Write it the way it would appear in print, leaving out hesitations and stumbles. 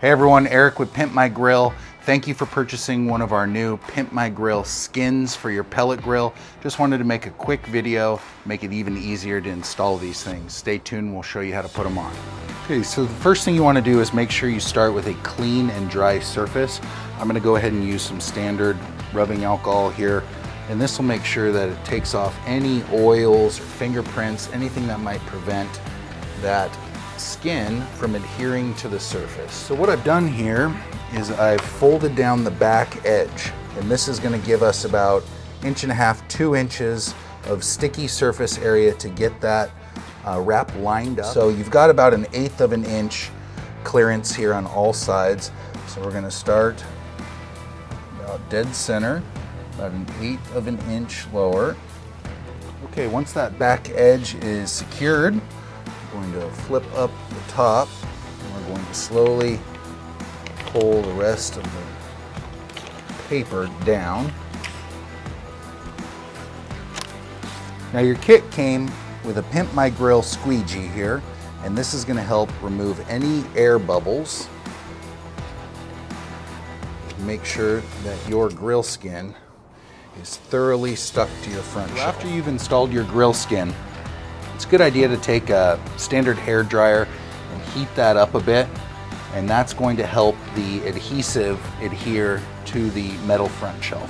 Hey everyone, Eric with Pimp My Grill. Thank you for purchasing one of our new Pimp My Grill skins for your pellet grill. Just wanted to make a quick video, make it even easier to install these things. Stay tuned, we'll show you how to put them on. Okay, so the first thing you want to do is make sure you start with a clean and dry surface. I'm going to go ahead and use some standard rubbing alcohol here, and this will make sure that it takes off any oils or fingerprints, anything that might prevent that skin from adhering to the surface. So what I've done here is I've folded down the back edge, and this is going to give us about 1.5 to 2 inches of sticky surface area to get that wrap lined up. So you've got about 1/8 of an inch clearance here on all sides. So we're going to start about dead center, about 1/8 of an inch lower. Okay, once that back edge is secured, going to flip up the top, and we're going to slowly pull the rest of the paper down. Now your kit came with a Pimp My Grill squeegee here, and this is going to help remove any air bubbles. Make sure that your grill skin is thoroughly stuck to your front shelf. After you've installed your grill skin, it's a good idea to take a standard hair dryer and heat that up a bit, and that's going to help the adhesive adhere to the metal front shelf.